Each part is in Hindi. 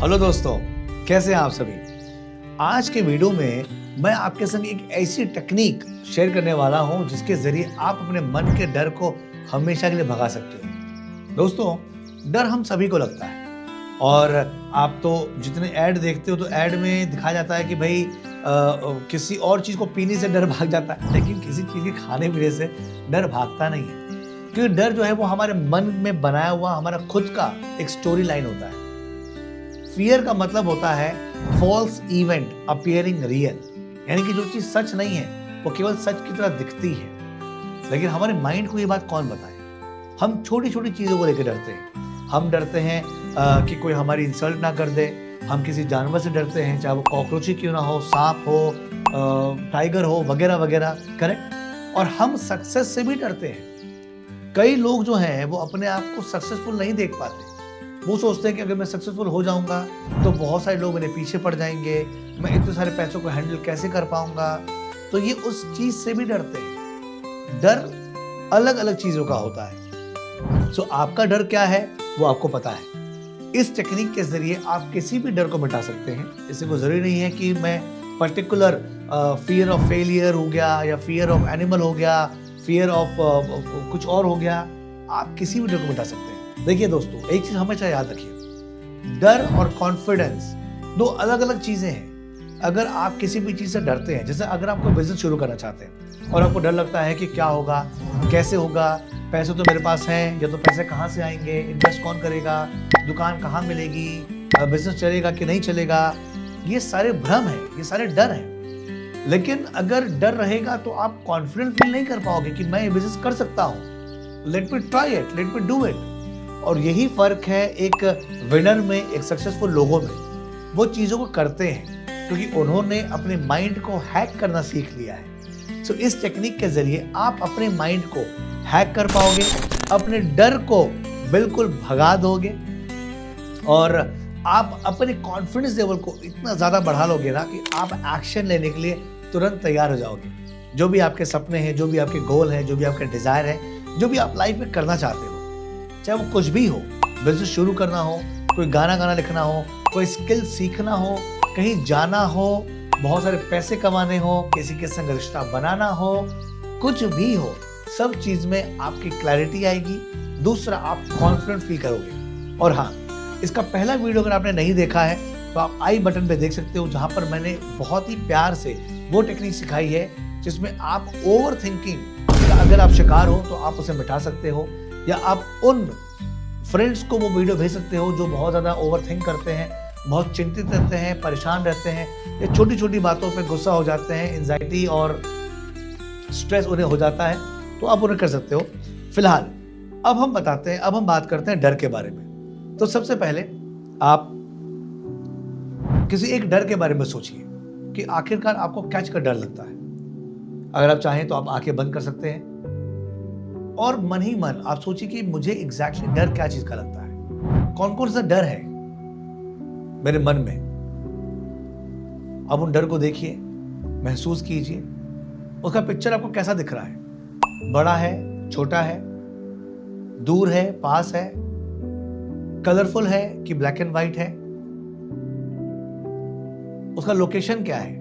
हेलो दोस्तों, कैसे हैं आप सभी। आज के वीडियो में मैं आपके संग एक ऐसी टेक्निक शेयर करने वाला हूं जिसके जरिए आप अपने मन के डर को हमेशा के लिए भगा सकते हो। दोस्तों, डर हम सभी को लगता है और आप तो जितने ऐड देखते हो तो ऐड में दिखाया जाता है कि भाई किसी और चीज को पीने से डर भाग जाता है, लेकिन किसी चीज के खाने पीने से डर भागता नहीं है। क्योंकि डर जो है वो हमारे मन में बनाया हुआ हमारा खुद का एक स्टोरी लाइन होता है। फियर का मतलब होता है फॉल्स इवेंट अपीयरिंग रियल, यानी कि जो चीज सच नहीं है वो केवल सच की तरह दिखती है। लेकिन हमारे माइंड को ये बात कौन बताए। हम छोटी छोटी चीजों को लेकर डरते हैं। हम डरते हैं कि कोई हमारी इंसल्ट ना कर दे। हम किसी जानवर से डरते हैं, चाहे वो कॉकरोच ही क्यों ना हो, सांप हो, टाइगर हो, वगैरह वगैरह। करेक्ट। और हम सक्सेस से भी डरते हैं। कई लोग जो हैं वो अपने आप को सक्सेसफुल नहीं देख पाते। वो सोचते हैं कि अगर मैं सक्सेसफुल हो जाऊंगा तो बहुत सारे लोग मेरे पीछे पड़ जाएंगे, मैं इतने सारे पैसों को हैंडल कैसे कर पाऊंगा। तो ये उस चीज से भी डरते हैं। डर अलग अलग चीजों का होता है। सो आपका डर क्या है वो आपको पता है। इस टेक्निक के जरिए आप किसी भी डर को मिटा सकते हैं। इससे कोई जरूरी नहीं है कि मैं पर्टिकुलर फियर ऑफ फेलियर हो गया या फियर ऑफ एनिमल हो गया, फियर ऑफ कुछ और हो गया। आप किसी भी डर को मिटा सकते हैं। देखिए दोस्तों, एक चीज हमेशा याद रखिए, डर और कॉन्फिडेंस दो अलग अलग चीजें हैं। अगर आप किसी भी चीज से डरते हैं, जैसे अगर आप कोई बिजनेस शुरू करना चाहते हैं और आपको डर लगता है कि क्या होगा, कैसे होगा, पैसे तो मेरे पास हैं या तो पैसे कहाँ से आएंगे, इन्वेस्ट कौन करेगा, दुकान कहाँ मिलेगी, बिजनेस चलेगा कि नहीं चलेगा, ये सारे भ्रम है, ये सारे डर हैं। लेकिन अगर डर रहेगा तो आप कॉन्फिडेंट फील नहीं कर पाओगे कि मैं ये बिजनेस कर सकता हूँ। Let me try it, let me do it. और यही फर्क है एक विनर में, एक सक्सेसफुल लोगों में। वो चीजों को करते हैं क्योंकि उन्होंने अपने माइंड को हैक करना सीख लिया है। सो इस टेक्निक के जरिए आप अपने माइंड को हैक कर पाओगे, अपने डर को बिल्कुल भगा दोगे और आप अपने कॉन्फिडेंस लेवल को इतना ज्यादा बढ़ा लोगे ना कि आप एक्शन लेने के लिए तुरंत तैयार हो जाओगे। जो भी आपके सपने हैं, जो भी आपके गोल हैं, जो भी आपके डिजायर है, जो भी आप लाइफ में करना चाहते हो, चाहे वो कुछ भी हो, बिजनेस शुरू करना हो, कोई गाना लिखना हो, कोई स्किल सीखना हो, कहीं जाना हो, बहुत सारे पैसे कमाने हो, किसी के संग रिश्ता बनाना हो, कुछ भी हो, सब चीज में आपकी क्लैरिटी आएगी। दूसरा, आप कॉन्फिडेंट फील करोगे। और हाँ, इसका पहला वीडियो अगर आपने नहीं देखा है तो आप आई बटन पे देख सकते हो, जहां पर मैंने बहुत ही प्यार से वो टेक्निक सिखाई है जिसमें आप ओवर थिंकिंग का अगर आप शिकार हो तो आप उसे मिटा सकते हो, या आप उन फ्रेंड्स को वो वीडियो भेज सकते हो जो बहुत ज़्यादा ओवर थिंक करते हैं, बहुत चिंतित रहते हैं, परेशान रहते हैं, या छोटी छोटी बातों पे गुस्सा हो जाते हैं, एंजाइटी और स्ट्रेस उन्हें हो जाता है, तो आप उन्हें कर सकते हो। फिलहाल अब हम बात करते हैं डर के बारे में। तो सबसे पहले आप किसी एक डर के बारे में सोचिए कि आखिरकार आपको क्या चीज का डर लगता है। अगर आप चाहें तो आप आंखें बंद कर सकते हैं और मन ही मन आप सोचिए कि मुझे एग्जैक्टली डर क्या चीज का लगता है, कौन कौन सा डर है मेरे मन में। अब उन डर को देखिए, महसूस कीजिए, उसका पिक्चर आपको कैसा दिख रहा है। बड़ा है, छोटा है, दूर है, पास है, कलरफुल है कि ब्लैक एंड व्हाइट है, उसका लोकेशन क्या है।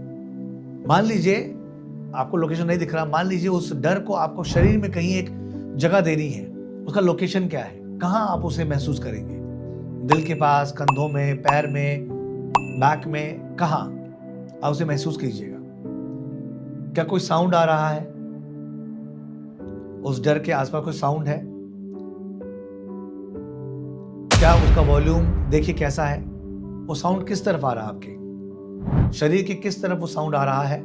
मान लीजिए आपको लोकेशन नहीं दिख रहा, मान लीजिए उस डर को आपको शरीर में कहीं एक जगह देनी है, उसका लोकेशन क्या है, कहां आप उसे महसूस करेंगे, दिल के पास, कंधों में, पैर में, बैक में, कहां आप उसे महसूस कीजिएगा। क्या कोई साउंड आ रहा है, उस डर के आसपास कोई साउंड है, क्या उसका वॉल्यूम देखिए कैसा है, वो साउंड किस तरफ आ रहा है, आपके शरीर के किस तरफ वो साउंड आ रहा है।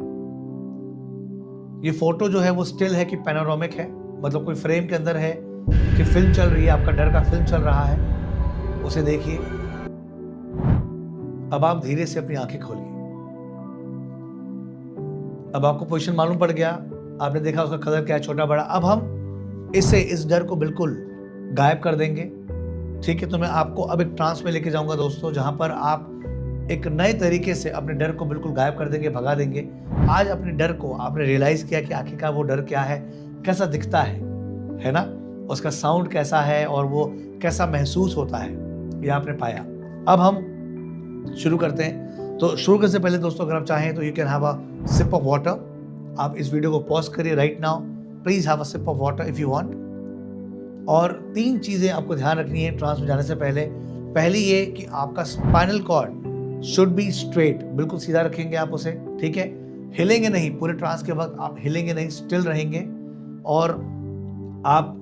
ये फोटो जो है वो स्टिल है कि पैनोरामिक है, मतलब कोई फ्रेम के अंदर है कि फिल्म चल रही है, आपका डर का फिल्म चल रहा है, उसे देखिए। अब आप धीरे से अपनी आंखें खोलिए। अब आपको पोजीशन मालूम पड़ गया, आपने देखा उसका कलर क्या है, छोटा बड़ा। अब हम इस डर को बिल्कुल गायब कर देंगे। ठीक है, तो मैं आपको अब एक ट्रांस में लेके जाऊंगा दोस्तों, जहां पर आप एक नए तरीके से अपने डर को बिल्कुल गायब कर देंगे, भगा देंगे। आज अपने डर को आपने रियलाइज किया कि आखिरकार वो डर क्या है, कैसा दिखता है ना, उसका साउंड कैसा है और वो कैसा महसूस होता है, ये आपने पाया। अब हम शुरू करते हैं। तो शुरू करने से पहले दोस्तों अगर आप चाहें तो you can have a sip of water. आप इस वीडियो को पॉज करिए right now, please have a sip of water if you want. और 3 चीज़ें आपको ध्यान रखनी है ट्रांस में जाने से पहले। पहली ये कि आपका spinal cord should be straight, बिल्कुल सीधा रखेंगे आप उसे, ठीक है। हिलेंगे नहीं पूरे ट्रांस के वक्त, आप हिलेंगे नहीं, स्टिल रहेंगे। और आप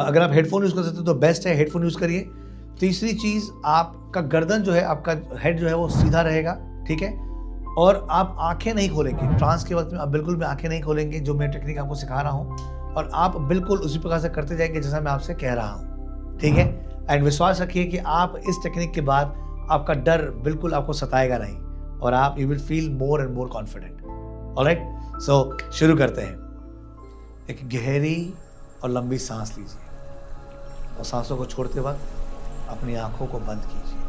अगर आप हेडफोन यूज़ कर सकते हो तो बेस्ट है, हेडफोन यूज़ करिए। तीसरी चीज़, आपका गर्दन जो है, आपका हेड जो है वो सीधा रहेगा, ठीक है। और आप आंखें नहीं खोलेंगे ट्रांस के वक्त में, आप बिल्कुल भी आंखें नहीं खोलेंगे, जो मैं टेक्निक आपको सिखा रहा हूँ। और आप बिल्कुल उसी प्रकार से करते जाएंगे जैसा मैं आपसे कह रहा हूँ, ठीक है। एंड विश्वास रखिए कि आप इस टेक्निक के बाद आपका डर बिल्कुल आपको सताएगा नहीं और आप you will feel more and more confident. Alright, so शुरू करते हैं। एक गहरी और लंबी सांस लीजिए और सांसों को छोड़ते वक्त अपनी आंखों को बंद कीजिए।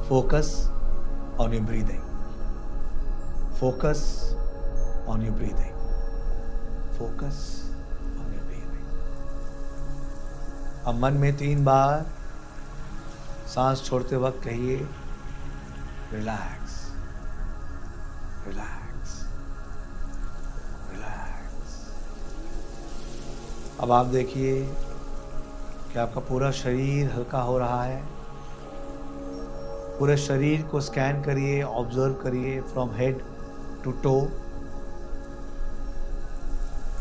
Focus on your breathing, focus on your breathing, focus on your breathing. अब मन में 3 बार सांस छोड़ते वक्त कहिए रिलैक्स, रिलैक्स, रिलैक्स। अब आप देखिए कि आपका पूरा शरीर हल्का हो रहा है। पूरे शरीर को स्कैन करिए, ऑब्जर्व करिए from head to toe.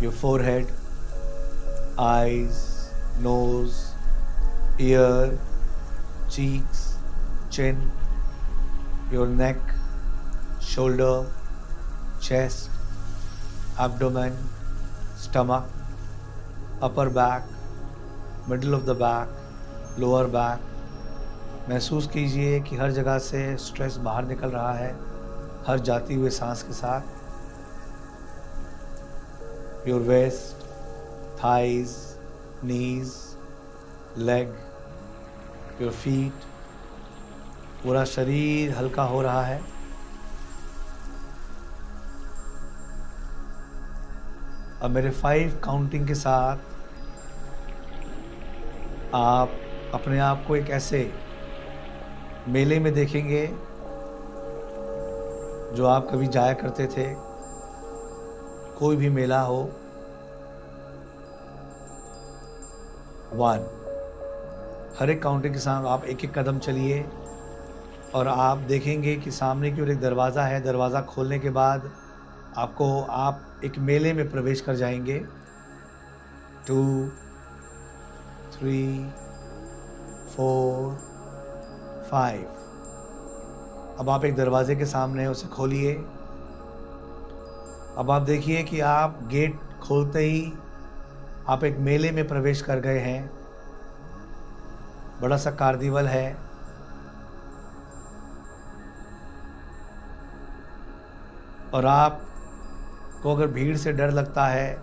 Your forehead, eyes, nose, ear, cheeks, chin, your neck, shoulder, chest, abdomen, stomach, upper back, middle of the back, lower back। महसूस कीजिए कि हर जगह से स्ट्रेस बाहर निकल रहा है हर जाती हुए सांस के साथ। Your waist, thighs, knees, leg, your feet, पूरा शरीर हल्का हो रहा है। अब मेरे 5 काउंटिंग के साथ आप अपने आप को एक ऐसे मेले में देखेंगे जो आप कभी जाया करते थे। कोई भी मेला हो। 1, हर एक काउंटिंग के साथ आप एक एक कदम चलिए और आप देखेंगे कि सामने की ओर एक दरवाज़ा है। दरवाज़ा खोलने के बाद आप एक मेले में प्रवेश कर जाएंगे। 2, 3, 4, 5। अब आप एक दरवाजे के सामने हैं, उसे खोलिए। अब आप देखिए कि आप गेट खोलते ही आप एक मेले में प्रवेश कर गए हैं। बड़ा सा कार्निवल है। और आपको अगर भीड़ से डर लगता है,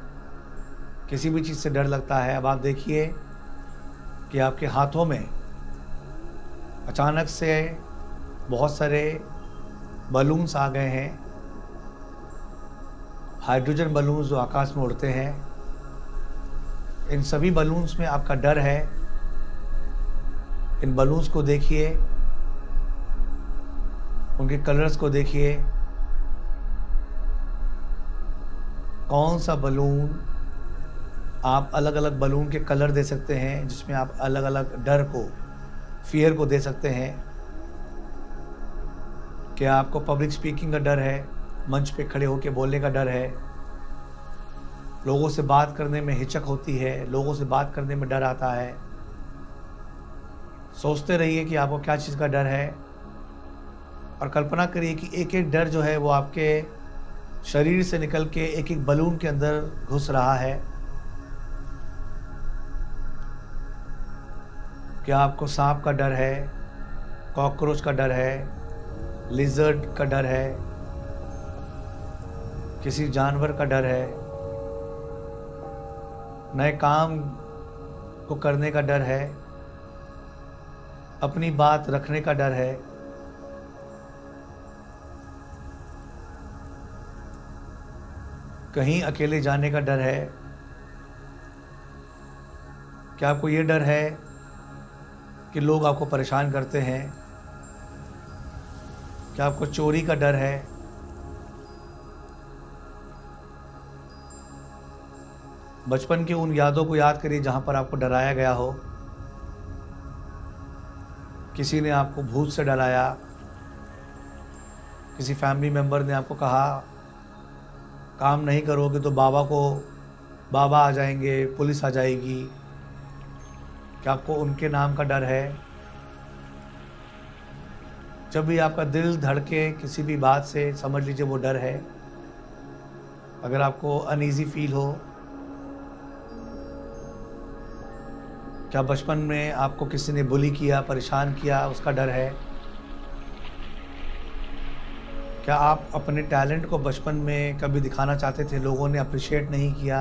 किसी भी चीज़ से डर लगता है, अब आप देखिए कि आपके हाथों में अचानक से बहुत सारे बलून्स आ गए हैं। हाइड्रोजन बलून्स जो आकाश में उड़ते हैं। इन सभी बलून्स में आपका डर है। इन बलून्स को देखिए, उनके कलर्स को देखिए। कौन सा बलून, आप अलग अलग बलून के कलर दे सकते हैं जिसमें आप अलग अलग डर को, फियर को दे सकते हैं। क्या आपको पब्लिक स्पीकिंग का डर है, मंच पे खड़े होकर बोलने का डर है, लोगों से बात करने में हिचक होती है, लोगों से बात करने में डर आता है। सोचते रहिए कि आपको क्या चीज़ का डर है और कल्पना करिए कि एक एक डर जो है वो आपके शरीर से निकल के एक एक बलून के अंदर घुस रहा है। क्या आपको सांप का डर है, कॉकरोच का डर है, लिजर्ड का डर है, किसी जानवर का डर है, नए काम को करने का डर है, अपनी बात रखने का डर है, कहीं अकेले जाने का डर है? क्या आपको ये डर है कि लोग आपको परेशान करते हैं, क्या आपको चोरी का डर है? बचपन की उन यादों को याद करिए जहाँ पर आपको डराया गया हो। किसी ने आपको भूत से डराया, किसी फैमिली मेंबर ने आपको कहा काम नहीं करोगे तो बाबा आ जाएंगे, पुलिस आ जाएगी। क्या आपको उनके नाम का डर है? जब भी आपका दिल धड़के किसी भी बात से, समझ लीजिए वो डर है। अगर आपको अनईजी फील हो, क्या बचपन में आपको किसी ने बुली किया, परेशान किया, उसका डर है? क्या आप अपने टैलेंट को बचपन में कभी दिखाना चाहते थे, लोगों ने अप्रिशिएट नहीं किया,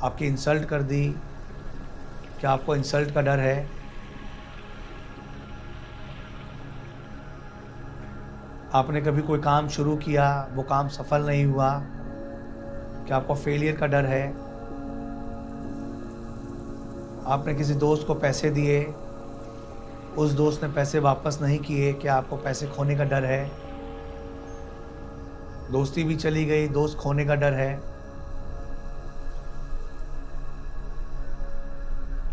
आपकी इंसल्ट कर दी? क्या आपको इंसल्ट का डर है? आपने कभी कोई काम शुरू किया, वो काम सफल नहीं हुआ, क्या आपको फेलियर का डर है? आपने किसी दोस्त को पैसे दिए, उस दोस्त ने पैसे वापस नहीं किए, क्या आपको पैसे खोने का डर है? दोस्ती भी चली गई, दोस्त खोने का डर है?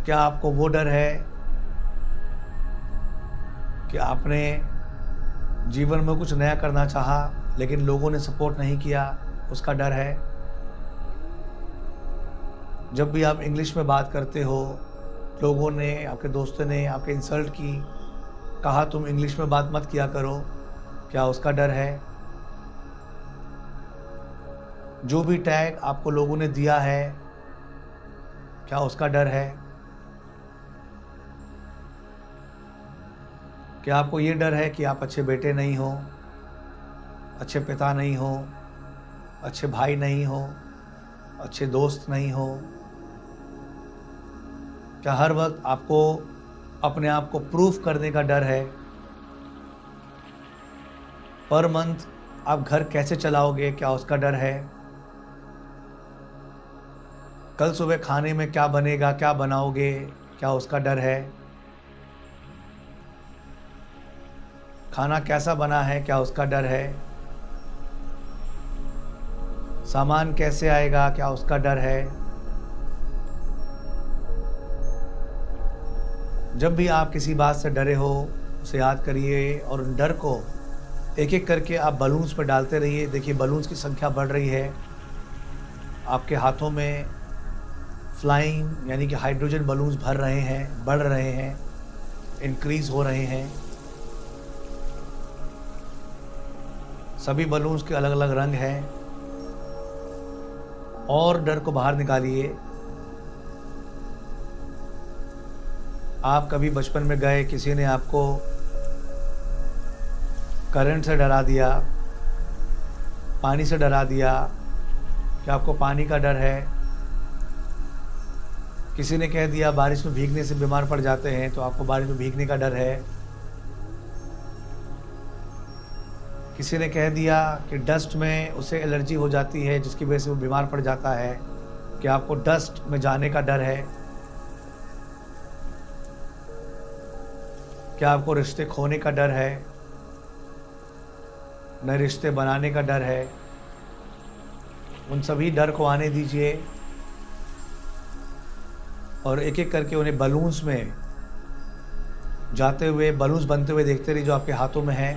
क्या आपको वो डर है कि आपने जीवन में कुछ नया करना चाहा लेकिन लोगों ने सपोर्ट नहीं किया, उसका डर है? जब भी आप इंग्लिश में बात करते हो, लोगों ने, आपके दोस्तों ने आपके इंसल्ट की, कहा तुम इंग्लिश में बात मत किया करो, क्या उसका डर है? जो भी टैग आपको लोगों ने दिया है, क्या उसका डर है? क्या आपको ये डर है कि आप अच्छे बेटे नहीं हो, अच्छे पिता नहीं हो, अच्छे भाई नहीं हो, अच्छे दोस्त नहीं हो? क्या हर वक्त आपको अपने आप को प्रूफ करने का डर है? पर मंथ आप घर कैसे चलाओगे, क्या उसका डर है? कल सुबह खाने में क्या बनेगा, क्या बनाओगे, क्या उसका डर है? खाना कैसा बना है, क्या उसका डर है? सामान कैसे आएगा, क्या उसका डर है? जब भी आप किसी बात से डरे हो, उसे याद करिए और उन डर को एक एक करके आप बलून्स पर डालते रहिए। देखिए बलून्स की संख्या बढ़ रही है। आपके हाथों में फ्लाइंग यानी कि हाइड्रोजन बलून्स भर रहे हैं, बढ़ रहे हैं, इंक्रीज हो रहे हैं। सभी बलून्स के अलग अलग रंग हैं। और डर को बाहर निकालिए। आप कभी बचपन में गए, किसी ने आपको करंट से डरा दिया, पानी से डरा दिया, क्या आपको पानी का डर है? किसी ने कह दिया बारिश में भीगने से बीमार पड़ जाते हैं, तो आपको बारिश में भीगने का डर है? किसी ने कह दिया कि डस्ट में उसे एलर्जी हो जाती है जिसकी वजह से वो बीमार पड़ जाता है, क्या आपको डस्ट में जाने का डर है? क्या आपको रिश्ते खोने का डर है, नए रिश्ते बनाने का डर है? उन सभी डर को आने दीजिए और एक एक करके उन्हें बलून्स में जाते हुए, बलून्स बनते हुए देखते रहिए जो आपके हाथों में है।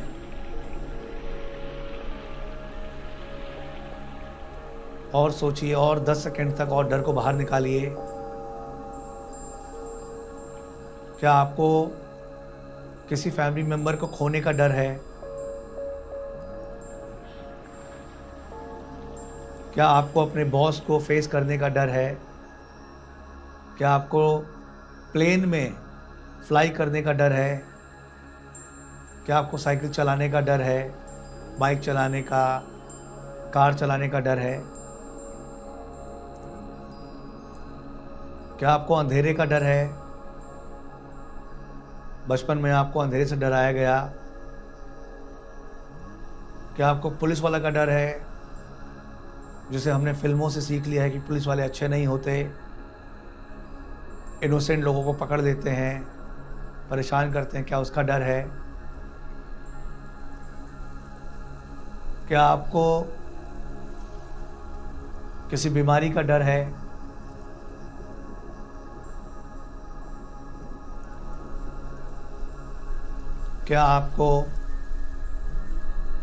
और सोचिए और 10 सेकंड तक और डर को बाहर निकालिए। क्या आपको किसी फैमिली मेंबर को खोने का डर है? क्या आपको अपने बॉस को फेस करने का डर है? क्या आपको प्लेन में फ्लाई करने का डर है? क्या आपको साइकिल चलाने का डर है, बाइक चलाने का, कार चलाने का डर है? क्या आपको अंधेरे का डर है? बचपन में आपको अंधेरे से डराया गया। क्या आपको पुलिस वाला का डर है, जिसे हमने फिल्मों से सीख लिया है कि पुलिस वाले अच्छे नहीं होते, इनोसेंट लोगों को पकड़ लेते हैं, परेशान करते हैं, क्या उसका डर है? क्या आपको किसी बीमारी का डर है? क्या आपको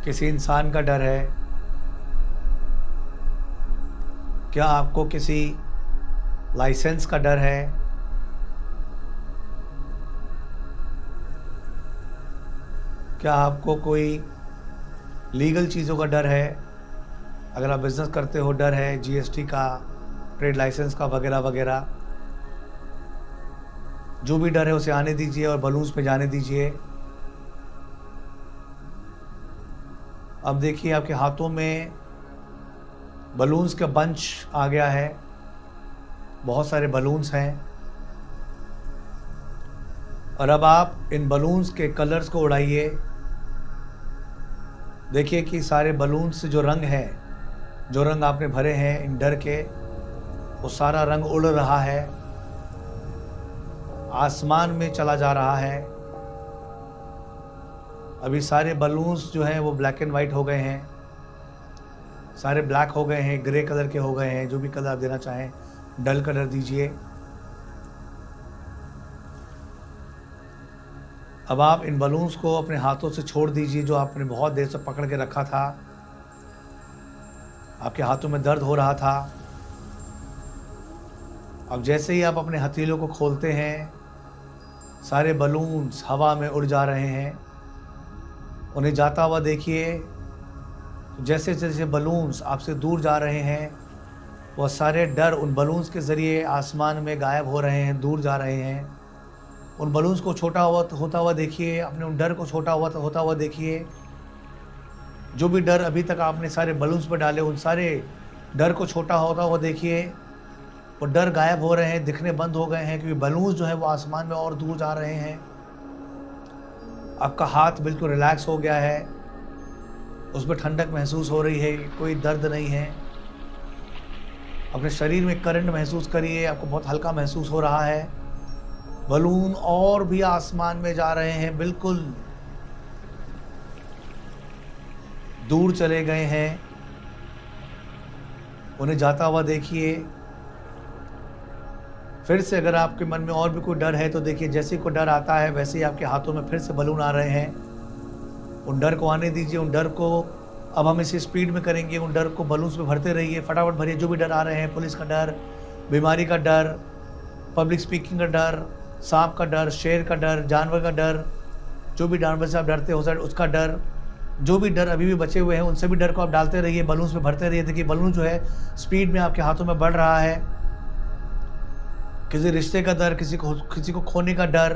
किसी इंसान का डर है? क्या आपको किसी लाइसेंस का डर है? क्या आपको कोई लीगल चीज़ों का डर है? अगर आप बिज़नेस करते हो डर है जीएसटी का, ट्रेड लाइसेंस का, वगैरह वगैरह। जो भी डर है उसे आने दीजिए और बलून्स पे जाने दीजिए। अब देखिए आपके हाथों में बलून्स का बंच आ गया है, बहुत सारे बलून्स हैं। और अब आप इन बलून्स के कलर्स को उड़ाइए। देखिए कि सारे बलून्स से जो रंग है, जो रंग आपने भरे हैं इन डर के, वो सारा रंग उड़ रहा है, आसमान में चला जा रहा है। अभी सारे बलून्स जो हैं वो ब्लैक एंड वाइट हो गए हैं, सारे ब्लैक हो गए हैं, ग्रे कलर के हो गए हैं। जो भी कलर आप देना चाहें, डल कलर दीजिए। अब आप इन बलून्स को अपने हाथों से छोड़ दीजिए, जो आपने बहुत देर से पकड़ के रखा था। आपके हाथों में दर्द हो रहा था। अब जैसे ही आप अपने हथेलियों को खोलते हैं, सारे बलून्स हवा में उड़ जा रहे हैं। उन्हें जाता हुआ देखिए। जैसे जैसे बलून्स आपसे दूर जा रहे हैं, वह सारे डर उन बलून्स के ज़रिए आसमान में गायब हो रहे हैं, दूर जा रहे हैं। उन बलून्स को छोटा होता हुआ देखिए, अपने उन डर को छोटा होता हुआ देखिए। जो भी डर अभी तक आपने सारे बलून्स पर डाले, उन सारे डर को छोटा होता हुआ देखिए। वो डर गायब हो रहे हैं, दिखने बंद हो गए हैं, क्योंकि बलून्स जो है वो आसमान में और दूर जा रहे हैं। आपका हाथ बिल्कुल रिलैक्स हो गया है, उसमें ठंडक महसूस हो रही है, कोई दर्द नहीं है। अपने शरीर में करंट महसूस करिए, आपको बहुत हल्का महसूस हो रहा है। बलून और भी आसमान में जा रहे हैं, बिल्कुल दूर चले गए हैं। उन्हें जाता हुआ देखिए। फिर से अगर आपके मन में और भी कोई डर है तो देखिए, जैसे कोई डर आता है वैसे ही आपके हाथों में फिर से बलून आ रहे हैं। उन डर को आने दीजिए। उन डर को अब हम इसे स्पीड में करेंगे। उन डर को बलून्स में भरते रहिए, फटाफट भरिए। जो भी डर आ रहे हैं, पुलिस का डर, बीमारी का डर, पब्लिक स्पीकिंग का डर, सांप का डर, शेर का डर, जानवर का डर, जो भी जानवर से आप डरते हो सर उसका डर, जो भी डर अभी भी बचे हुए हैं उन सभी डर को आप डालते रहिए, बलून्स में भरते रहिए। देखिए बलून जो है स्पीड में आपके हाथों में बढ़ रहा है। किसी रिश्ते का डर, किसी को खोने का डर,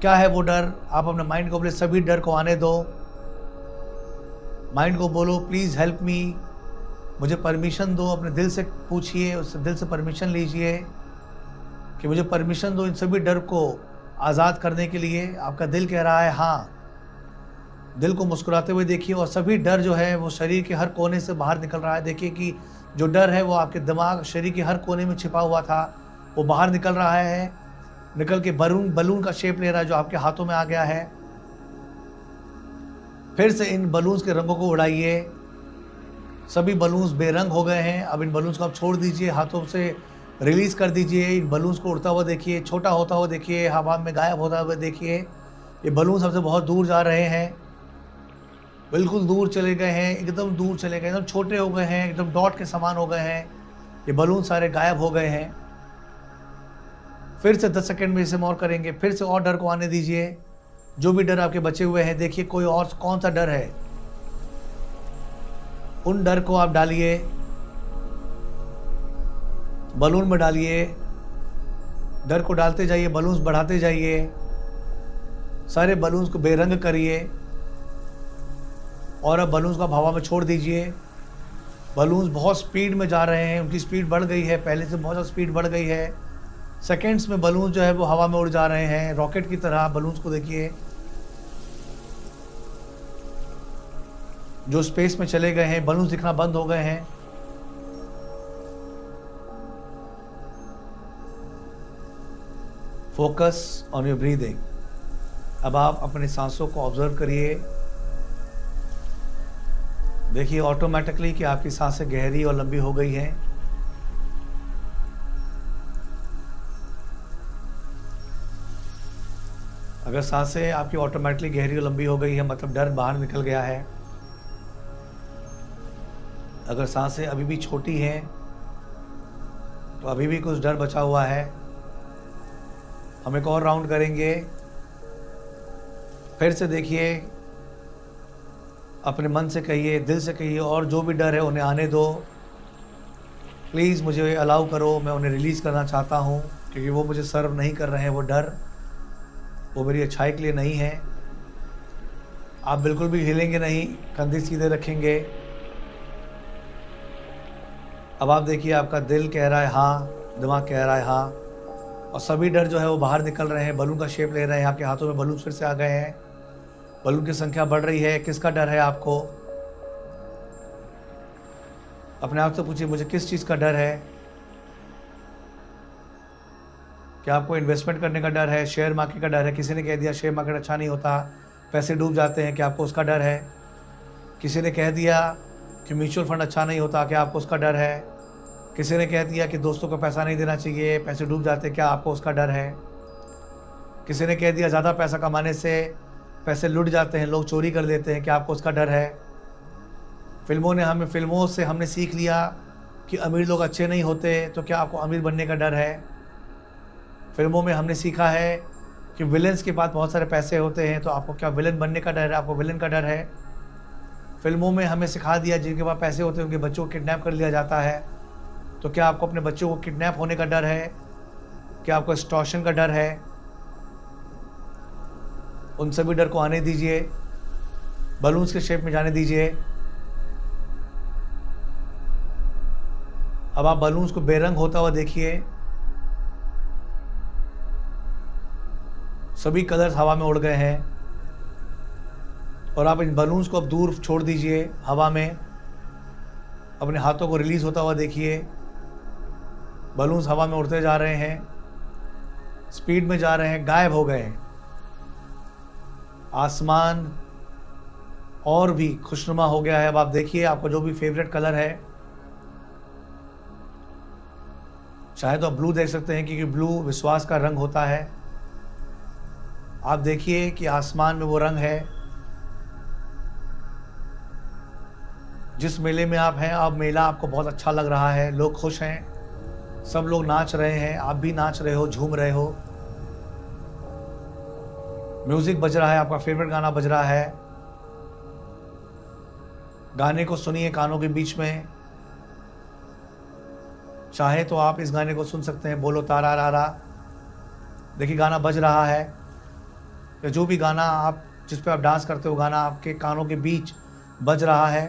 क्या है वो डर? आप अपने माइंड को बोले सभी डर को आने दो। माइंड को बोलो प्लीज़ हेल्प मी, मुझे परमिशन दो। अपने दिल से पूछिए, उससे दिल से परमिशन लीजिए कि मुझे परमिशन दो इन सभी डर को आज़ाद करने के लिए। आपका दिल कह रहा है हाँ। दिल को मुस्कुराते हुए देखिए और सभी डर जो है वो शरीर के हर कोने से बाहर निकल रहा है। देखिए कि जो डर है वो आपके दिमाग, शरीर के हर कोने में छिपा हुआ था, वो बाहर निकल रहा है। निकल के बलून का शेप ले रहा है, जो आपके हाथों में आ गया है। फिर से इन बलून्स के रंगों को उड़ाइए। सभी बलून्स बेरंग हो गए हैं। अब इन बलून्स को आप छोड़ दीजिए, हाथों से रिलीज़ कर दीजिए। इन बलून्स को उड़ता हुआ देखिए, छोटा होता हुआ देखिए, हवा में गायब होता हुआ देखिए। ये बलून सबसे बहुत दूर जा रहे हैं, बिल्कुल दूर चले गए हैं, एकदम दूर चले गए, एकदम छोटे हो गए हैं, एकदम डॉट के समान हो गए हैं। ये बलून सारे गायब हो गए हैं। फिर से 10 सेकंड में इसे और करेंगे। फिर से और डर को आने दीजिए। जो भी डर आपके बचे हुए हैं, देखिए कोई और कौन सा डर है, उन डर को आप डालिए, बलून में डालिए। डर को डालते जाइए, बलून्स बढ़ाते जाइए। सारे बलून्स को बेरंग करिए और अब बलून्स को हवा में छोड़ दीजिए। बलून्स बहुत स्पीड में जा रहे हैं, उनकी स्पीड बढ़ गई है, पहले से बहुत ज़्यादा स्पीड बढ़ गई है। सेकेंड्स में बलून जो है वो हवा में उड़ जा रहे हैं, रॉकेट की तरह। बलून्स को देखिए जो स्पेस में चले गए हैं, बलून्स दिखना बंद हो गए हैं। Focus on your breathing. अब आप अपने सांसों को ऑब्जर्व करिए। देखिए ऑटोमेटिकली कि आपकी सांसें गहरी और लंबी हो गई हैं। अगर सांसें आपकी ऑटोमेटिकली गहरी और लंबी हो गई है मतलब डर बाहर निकल गया है। अगर सांसें अभी भी छोटी हैं तो अभी भी कुछ डर बचा हुआ है। हम एक और राउंड करेंगे। फिर से देखिए, अपने मन से कहिए, दिल से कहिए, और जो भी डर है उन्हें आने दो। प्लीज़ मुझे अलाउ करो, मैं उन्हें रिलीज़ करना चाहता हूँ, क्योंकि वो मुझे सर्व नहीं कर रहे हैं। वो डर, वो मेरी अच्छाई के लिए नहीं है। आप बिल्कुल भी हिलेंगे नहीं, कंधे सीधे रखेंगे। अब आप देखिए, आपका दिल कह रहा है हाँ, दिमाग कह रहा है हाँ, और सभी डर जो है वो बाहर निकल रहे हैं, बलून का शेप ले रहे हैं। आपके हाथों में बलून फिर से आ गए हैं, बलून की संख्या बढ़ रही है। किसका डर है आपको? अपने आप से पूछिए, मुझे किस चीज़ का डर है? क्या आपको इन्वेस्टमेंट करने का डर है? शेयर मार्केट का डर है? किसी ने कह दिया शेयर मार्केट अच्छा नहीं होता, पैसे डूब जाते हैं, क्या आपको उसका डर है? किसी ने कह दिया कि म्यूचुअल फंड अच्छा नहीं होता, क्या आपको उसका डर है? किसी ने कह दिया कि दोस्तों को पैसा नहीं देना चाहिए, पैसे डूब जाते हैं, क्या आपको उसका डर है? किसी ने कह दिया ज़्यादा पैसा कमाने से पैसे लुट जाते हैं, लोग चोरी कर देते हैं, क्या आपको उसका डर है? फिल्मों से हमने सीख लिया कि अमीर लोग अच्छे नहीं होते, तो क्या आपको अमीर बनने का डर है? फिल्मों में हमने सीखा है कि विलेंस के पास बहुत सारे पैसे होते हैं, तो आपको क्या विलन बनने का डर है? आपको विलन का डर है? फिल्मों में हमें सिखा दिया जिनके पास पैसे होते हैं उनके बच्चों को किडनैप कर लिया जाता है, तो क्या आपको अपने बच्चों को किडनैप होने का डर है? क्या आपको एक्सटॉर्शन का डर है? उन सभी डर को आने दीजिए, बलून्स के शेप में जाने दीजिए। अब आप बलून्स को बेरंग होता हुआ देखिए, सभी कलर्स हवा में उड़ गए हैं, और आप इन बलून्स को अब दूर छोड़ दीजिए हवा में। अपने हाथों को रिलीज होता हुआ देखिए, बलून्स हवा में उड़ते जा रहे हैं, स्पीड में जा रहे हैं, गायब हो गए हैं। आसमान और भी खुशनुमा हो गया है। अब आप देखिए, आपका जो भी फेवरेट कलर है, चाहे तो आप ब्लू देख सकते हैं क्योंकि ब्लू विश्वास का रंग होता है। आप देखिए कि आसमान में वो रंग है। जिस मेले में आप हैं, अब मेला आपको बहुत अच्छा लग रहा है, लोग खुश हैं, सब लोग नाच रहे हैं, आप भी नाच रहे हो, झूम रहे हो। म्यूजिक बज रहा है, आपका फेवरेट गाना बज रहा है। गाने को सुनिए कानों के बीच में। चाहे तो आप इस गाने को सुन सकते हैं, बोलो तारा रारा। देखिए गाना बज रहा है, या जो भी गाना आप जिस पे आप डांस करते हो, गाना आपके कानों के बीच बज रहा है।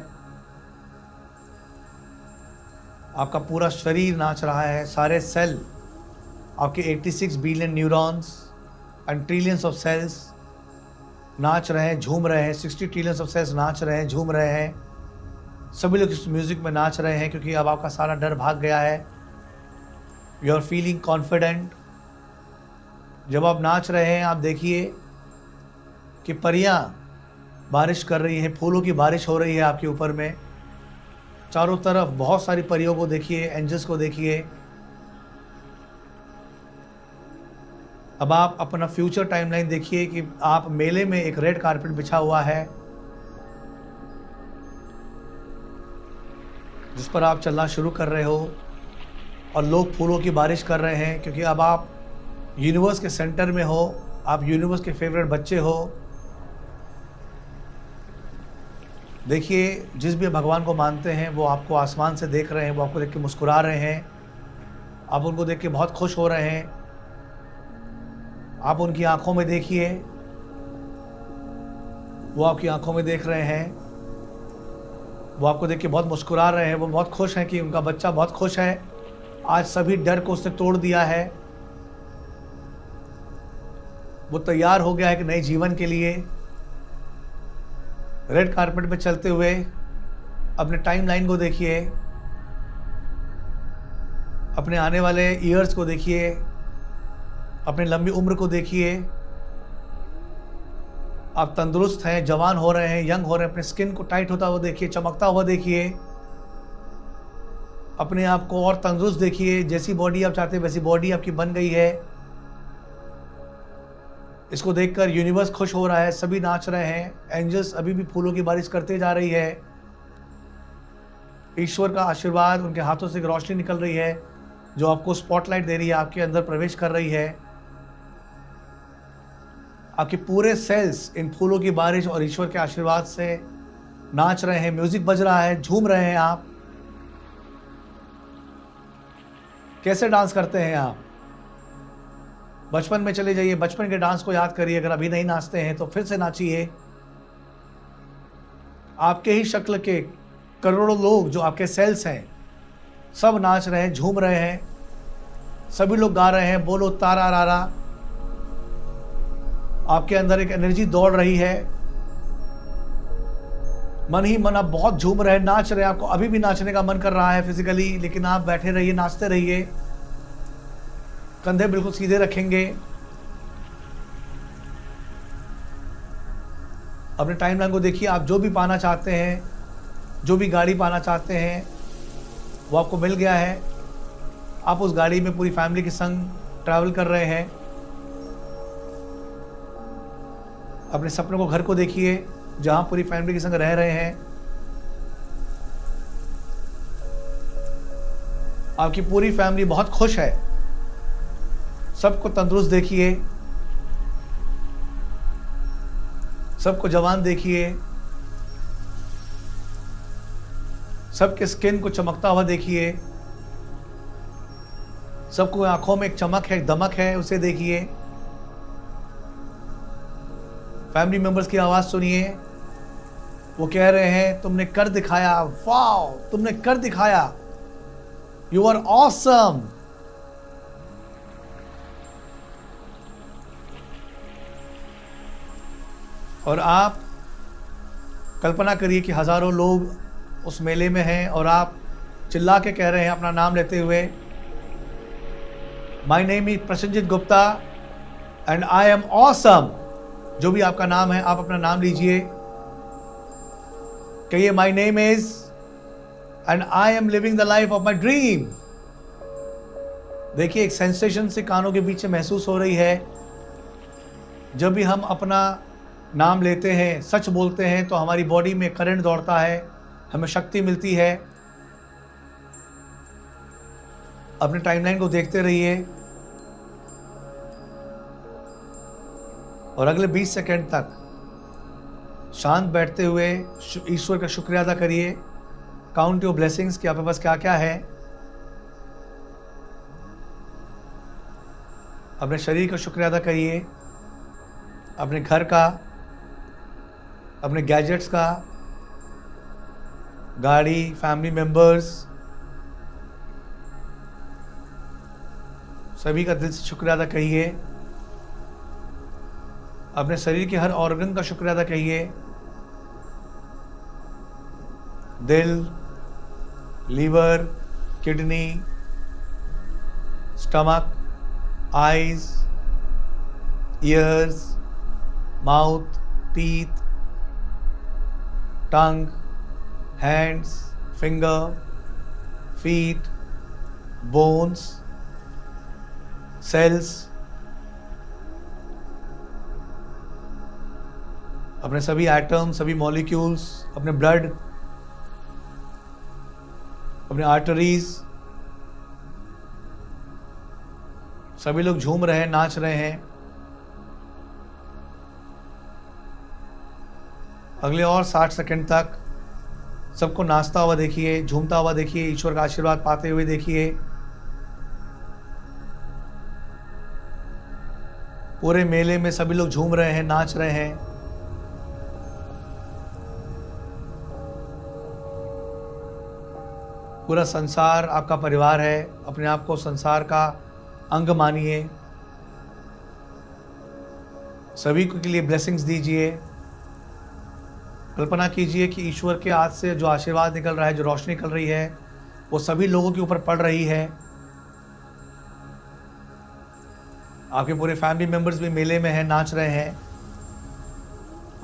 आपका पूरा शरीर नाच रहा है, सारे सेल, आपके 86 billion neurons and trillions of cells नाच रहे हैं, झूम रहे हैं। 60 ट्रिलियंस ऑफ सेल्स नाच रहे हैं, झूम रहे हैं। सभी लोग इस म्यूजिक में नाच रहे हैं क्योंकि अब आपका सारा डर भाग गया है। You are feeling confident. जब आप नाच रहे हैं, आप देखिए कि परियां बारिश कर रही हैं, फूलों की बारिश हो रही है आपके ऊपर में। चारों तरफ बहुत सारी परियों को देखिए, एंजल्स को देखिए। अब आप अपना फ्यूचर टाइमलाइन देखिए कि आप मेले में एक रेड कारपेट बिछा हुआ है, जिस पर आप चलना शुरू कर रहे हो, और लोग फूलों की बारिश कर रहे हैं क्योंकि अब आप यूनिवर्स के सेंटर में हो, आप यूनिवर्स के फेवरेट बच्चे हो। देखिए, जिस भी भगवान को मानते हैं वो आपको आसमान से देख रहे हैं, वो आपको देख के मुस्कुरा रहे हैं, आप उनको देख के बहुत खुश हो रहे हैं। आप उनकी आंखों में देखिए, वो आपकी आंखों में देख रहे हैं, वो आपको देख के बहुत मुस्कुरा रहे हैं। वो बहुत खुश हैं कि उनका बच्चा बहुत खुश है, आज सभी डर को उसने तोड़ दिया है, वो तैयार हो गया है कि नए जीवन के लिए। रेड कारपेट पे चलते हुए अपने टाइमलाइन को देखिए, अपने आने वाले ईयर्स को देखिए, अपनी लंबी उम्र को देखिए। आप तंदुरुस्त हैं, जवान हो रहे हैं, यंग हो रहे हैं। अपने स्किन को टाइट होता हुआ देखिए, चमकता हुआ देखिए। अपने आप को और तंदुरुस्त देखिए। जैसी बॉडी आप चाहते हैं वैसी बॉडी आपकी बन गई है। इसको देखकर यूनिवर्स खुश हो रहा है, सभी नाच रहे हैं। एंजल्स अभी भी फूलों की बारिश करते जा रही है। ईश्वर का आशीर्वाद, उनके हाथों से एक रोशनी निकल रही है जो आपको स्पॉटलाइट दे रही है, आपके अंदर प्रवेश कर रही है। आपके पूरे सेल्स इन फूलों की बारिश और ईश्वर के आशीर्वाद से नाच रहे हैं। म्यूजिक बज रहा है, झूम रहे हैं आप। कैसे डांस करते हैं आप? बचपन में चले जाइए, बचपन के डांस को याद करिए। अगर अभी नहीं नाचते हैं तो फिर से नाचिए। आपके ही शक्ल के करोड़ों लोग जो आपके सेल्स हैं, सब नाच रहे हैं, झूम रहे हैं। सभी लोग गा रहे हैं, बोलो तारा रारा। आपके अंदर एक एनर्जी दौड़ रही है। मन ही मन आप बहुत झूम रहे हैं, नाच रहे हैं। आपको अभी भी नाचने का मन कर रहा है फिजिकली, लेकिन आप बैठे रहिए, नाचते रहिए। कंधे बिल्कुल सीधे रखेंगे। अपने टाइमलाइन को देखिए। आप जो भी पाना चाहते हैं, जो भी गाड़ी पाना चाहते हैं, वो आपको मिल गया है। आप उस गाड़ी में पूरी फैमिली के संग ट्रैवल कर रहे हैं। अपने सपनों को घर को देखिए जहां पूरी फैमिली के संग रह रहे हैं। आपकी पूरी फैमिली बहुत खुश है। सबको तंदुरुस्त देखिए, सबको जवान देखिए, सबके स्किन को चमकता हुआ देखिए। सबको आंखों में एक चमक है, एक दमक है, उसे देखिए। फैमिली मेंबर्स की आवाज सुनिए। वो कह रहे हैं तुमने कर दिखाया, वाओ तुमने कर दिखाया, यू आर ऑसम। और आप कल्पना करिए कि हजारों लोग उस मेले में हैं और आप चिल्ला के कह रहे हैं अपना नाम लेते हुए, my name is Prasannajit Gupta and I am awesome. जो भी आपका नाम है आप अपना नाम लीजिए। कहिए my name is and I am living the life of my dream. देखिए एक सेंसेशन से कानों के बीच में महसूस हो रही है। जब भी हम अपना नाम लेते हैं, सच बोलते हैं, तो हमारी बॉडी में करंट दौड़ता है, हमें शक्ति मिलती है। अपने टाइमलाइन को देखते रहिए और अगले 20 सेकंड तक शांत बैठते हुए ईश्वर का शुक्रिया अदा करिए। काउंट योर ब्लेसिंग्स कि आपके पास क्या क्या है। अपने शरीर का शुक्रिया अदा करिए, अपने घर का, अपने गैजेट्स का, गाड़ी, फैमिली मेंबर्स, सभी का दिल से शुक्रिया अदा करिए। अपने शरीर के हर ऑर्गन का शुक्रिया अदा करिए। दिल, liver, kidney, stomach, eyes, ears, mouth, teeth, tongue, hands, finger, feet, bones, cells. अपने सभी एटम, सभी मॉलिक्यूल्स, अपने ब्लड, अपने आर्टरीज, सभी लोग झूम रहे हैं, नाच रहे हैं। अगले और 60 सेकंड तक सबको नाचता हुआ देखिए, झूमता हुआ देखिए, ईश्वर का आशीर्वाद पाते हुए देखिए। पूरे मेले में सभी लोग झूम रहे हैं, नाच रहे हैं। पूरा संसार आपका परिवार है। अपने आप को संसार का अंग मानिए। सभी के लिए ब्लेसिंग्स दीजिए। कल्पना कीजिए कि ईश्वर के हाथ से जो आशीर्वाद निकल रहा है, जो रोशनी निकल रही है, वो सभी लोगों के ऊपर पड़ रही है। आपके पूरे फैमिली मेंबर्स भी मेले में हैं, नाच रहे हैं।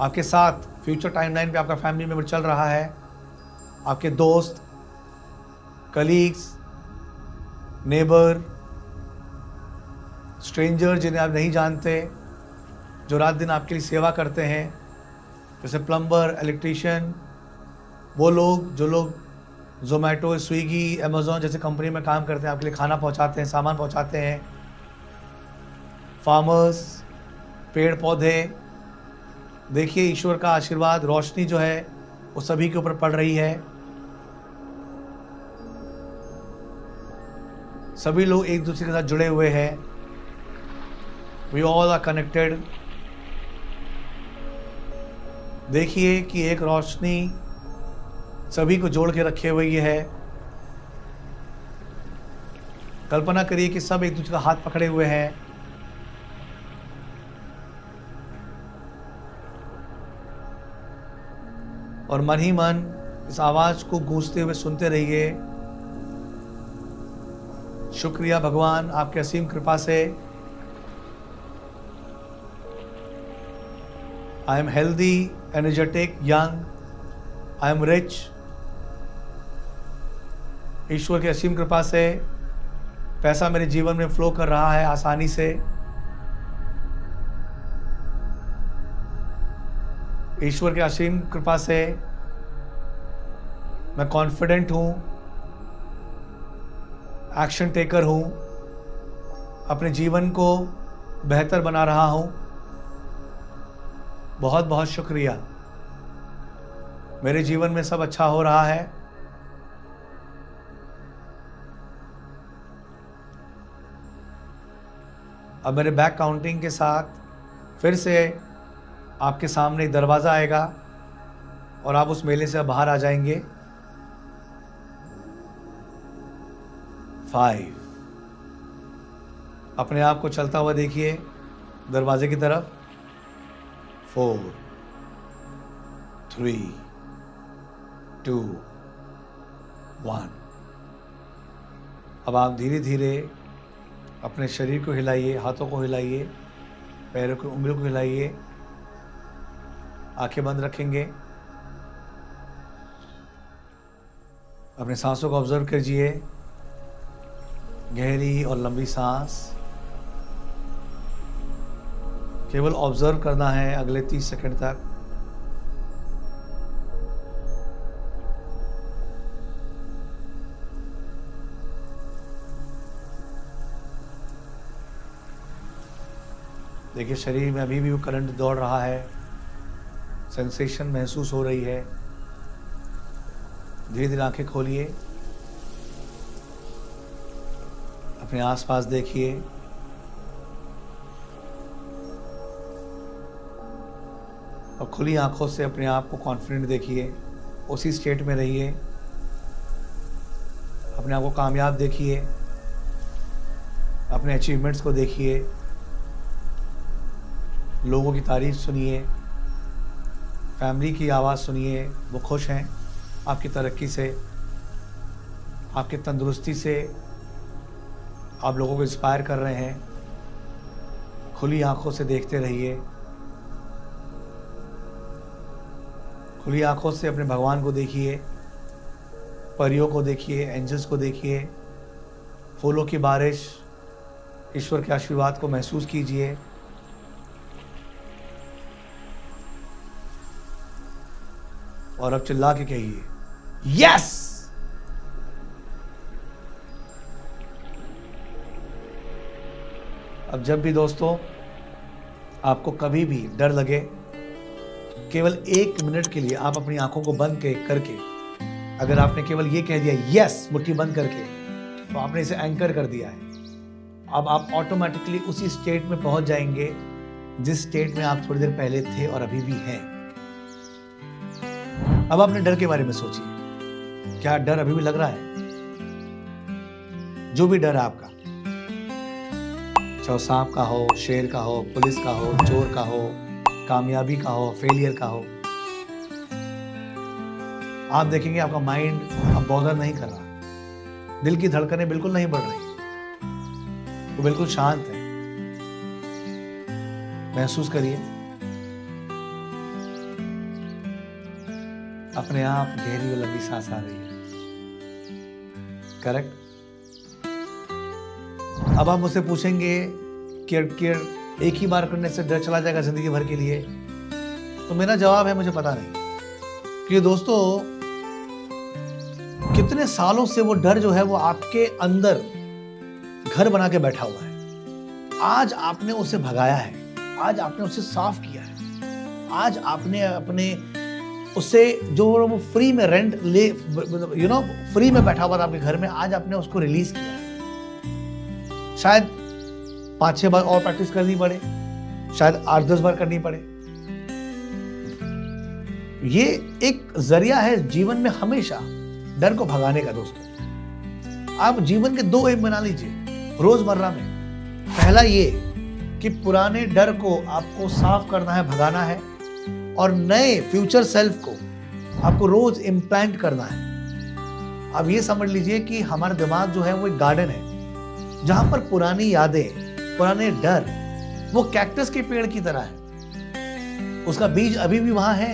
आपके साथ फ्यूचर टाइमलाइन पे आपका फैमिली मेंबर चल रहा है, आपके दोस्त, कलीग्स, नेबर, स्ट्रेंजर जिन्हें आप नहीं जानते, जो रात दिन आपके लिए सेवा करते हैं, जैसे प्लम्बर, इलेक्ट्रीशियन, वो लोग जो लोग ज़ोमैटो, स्विगी, अमेज़ॉन जैसे कंपनी में काम करते हैं, आपके लिए खाना पहुंचाते हैं, सामान पहुंचाते हैं, फार्मर्स, पेड़ पौधे। देखिए ईश्वर का आशीर्वाद, रोशनी जो है वो सभी के ऊपर पड़ रही है। सभी लोग एक दूसरे के साथ जुड़े हुए हैं। We all are connected. देखिए कि एक रोशनी सभी को जोड़ के रखे हुए है। कल्पना करिए कि सब एक दूसरे का हाथ पकड़े हुए हैं। और मन ही मन इस आवाज को गूंजते हुए सुनते रहिए। शुक्रिया भगवान आपके असीम कृपा से I am healthy, energetic, young, I am rich. ईश्वर की असीम कृपा से पैसा मेरे जीवन में फ्लो कर रहा है आसानी से। ईश्वर की असीम कृपा से मैं कॉन्फिडेंट हूँ, एक्शन टेकर हूँ, अपने जीवन को बेहतर बना रहा हूँ। बहुत बहुत शुक्रिया। मेरे जीवन में सब अच्छा हो रहा है। अब मेरे बैक काउंटिंग के साथ फिर से आपके सामने एक दरवाज़ा आएगा और आप उस मेले से बाहर आ जाएंगे। 5। अपने आप को चलता हुआ देखिए दरवाजे की तरफ। 4, 3, 2, 1। अब आप धीरे धीरे अपने शरीर को हिलाइए, हाथों को हिलाइए, पैरों की उंगलियों को हिलाइए। आंखें बंद रखेंगे। अपने सांसों को ऑब्जर्व कीजिए, गहरी और लंबी सांस। केवल ऑब्जर्व करना है अगले 30 सेकंड तक। देखिए शरीर में अभी भी वो करंट दौड़ रहा है, सेंसेशन महसूस हो रही है। धीरे धीरे आंखें खोलिए, अपने आसपास देखिए। और खुली आंखों से अपने आप को कॉन्फिडेंट देखिए, उसी स्टेट में रहिए। अपने आप को कामयाब देखिए, अपने अचीवमेंट्स को देखिए, लोगों की तारीफ सुनिए, फैमिली की आवाज़ सुनिए। वो खुश हैं आपकी तरक्की से, आपकी तंदुरुस्ती से। आप लोगों को इंस्पायर कर रहे हैं। खुली आंखों से देखते रहिए। खुली आंखों से अपने भगवान को देखिए, परियों को देखिए, एंजल्स को देखिए, फूलों की बारिश, ईश्वर के आशीर्वाद को महसूस कीजिए। और अब चिल्ला के कहिए यस। अब जब भी दोस्तों आपको कभी भी डर लगे, केवल 1 मिनट के लिए आप अपनी आंखों को बंद करके अगर आपने केवल ये कह दिया यस मुट्ठी बंद करके, तो आपने इसे एंकर कर दिया है। अब आप ऑटोमेटिकली उसी स्टेट में पहुंच जाएंगे जिस स्टेट में आप थोड़ी देर पहले थे और अभी भी हैं। अब अपने डर के बारे में सोचिए। क्या डर अभी भी लग रहा है? जो भी डर है आपका, चाहे सांप का हो, शेर का हो, पुलिस का हो, चोर का हो, कामयाबी का हो, फेलियर का हो, आप देखेंगे आपका माइंड अब बॉदर नहीं कर रहा। दिल की धड़कनें बिल्कुल नहीं बढ़ रही, वो बिल्कुल शांत है। महसूस करिए अपने आप गहरी और लंबी सांस आ रही है। करेक्ट। अब आप मुझसे पूछेंगे कि एक ही बार करने से डर चला जाएगा जिंदगी भर के लिए? तो मेरा जवाब है मुझे पता नहीं। कि दोस्तों, कितने सालों से वो डर जो है वो आपके अंदर घर बना के बैठा हुआ है। आज आपने उसे भगाया है, आज आपने उसे साफ किया है, आज आपने अपने उससे जो वो फ्री में रेंट ले फ्री में बैठा हुआ था आपके घर में, आज आपने उसको रिलीज किया है। शायद 5-6 बार और प्रैक्टिस करनी पड़े, शायद 8-10 बार करनी पड़े। ये एक जरिया है जीवन में हमेशा डर को भगाने का। दोस्तों, आप जीवन के 2 एम बना लीजिए रोजमर्रा में। पहला ये कि पुराने डर को आपको साफ करना है, भगाना है, और नए फ्यूचर सेल्फ को आपको रोज इम्प्लांट करना है। अब ये समझ लीजिए कि हमारा दिमाग जो है वो एक गार्डन है जहां पर पुरानी यादें, पुराने डर वो कैक्टस के पेड़ की तरह है। उसका बीज अभी भी वहां है,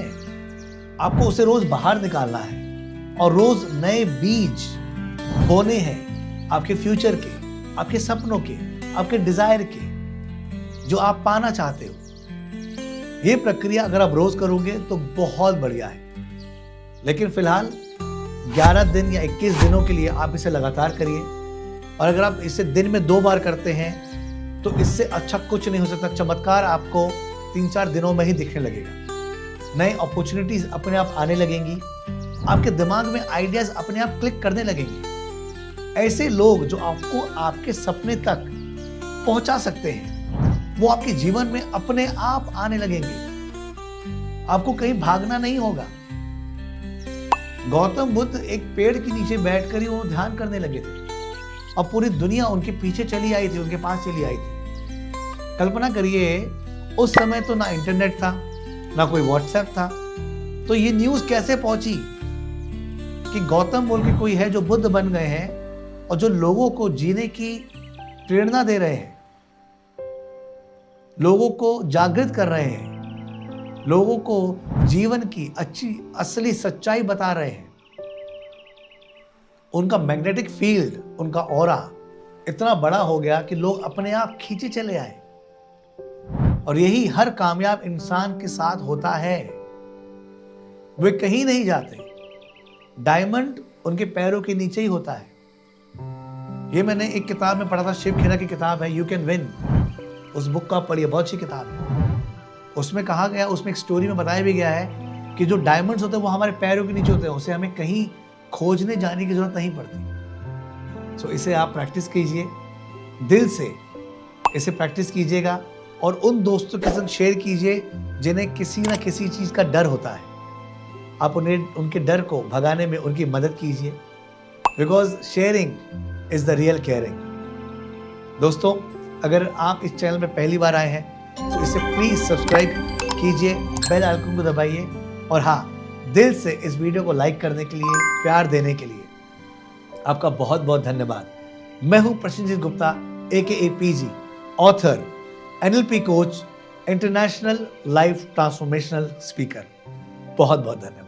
आपको उसे रोज बाहर निकालना है और रोज नए बीज बोने हैं आपके फ्यूचर के, आपके सपनों के, आपके डिजायर के, जो आप पाना चाहते हो। ये प्रक्रिया अगर आप रोज करोगे तो बहुत बढ़िया है। लेकिन फिलहाल 11 दिन या 21 दिनों के लिए आप इसे लगातार करिए। और अगर आप इसे दिन में 2 बार करते हैं तो इससे अच्छा कुछ नहीं हो सकता। चमत्कार आपको 3-4 दिनों में ही दिखने लगेगा। नए अपॉर्चुनिटीज अपने आप आने लगेंगी, आपके दिमाग में आइडियाज अपने आप क्लिक करने लगेंगे। ऐसे लोग जो आपको आपके सपने तक पहुंचा सकते हैं वो आपके जीवन में अपने आप आने लगेंगे। आपको कहीं भागना नहीं होगा। गौतम बुद्ध एक पेड़ के नीचे बैठकर ही वो ध्यान करने लगे थे और पूरी दुनिया उनके पीछे चली आई थी, उनके पास चली आई थी। कल्पना करिए, उस समय तो ना इंटरनेट था, ना कोई व्हाट्सएप था, तो ये न्यूज कैसे पहुंची कि गौतम बोल के कोई है जो बुद्ध बन गए हैं और जो लोगों को जीने की प्रेरणा दे रहे हैं, लोगों को जागृत कर रहे हैं, लोगों को जीवन की अच्छी असली सच्चाई बता रहे हैं। उनका मैग्नेटिक फील्ड, उनका ऑरा इतना बड़ा हो गया कि लोग अपने आप खींचे चले आए। और यही हर कामयाब इंसान के साथ होता है। वे कहीं नहीं जाते, डायमंड उनके पैरों के नीचे ही होता है। ये मैंने एक किताब में पढ़ा था, शिव खेरा की किताब है, यू कैन विन। उस बुक का पढ़िए, बहुत अच्छी किताब है। उसमें कहा गया, उसमें एक स्टोरी में बताया भी गया है कि जो डायमंड्स होते हैं वो हमारे पैरों के नीचे होते हैं, उसे हमें कहीं खोजने जाने की जरूरत नहीं पड़ती। सो इसे आप प्रैक्टिस कीजिए, दिल से इसे प्रैक्टिस कीजिएगा और उन दोस्तों के साथ शेयर कीजिए जिन्हें किसी ना किसी चीज का डर होता है। आप उन्हें, उनके डर को भगाने में उनकी मदद कीजिए, because sharing is the real caring. दोस्तों, अगर आप इस चैनल में पहली बार आए हैं तो इसे प्लीज सब्सक्राइब कीजिए, बेल आइकन को दबाइए, और हाँ, दिल से इस वीडियो को लाइक करने के लिए, प्यार देने के लिए आपका बहुत बहुत धन्यवाद। मैं हूं Prasenjit Gupta, AKA PG, author, NLP coach, international life transformational speaker. बहुत बहुत धन्यवाद।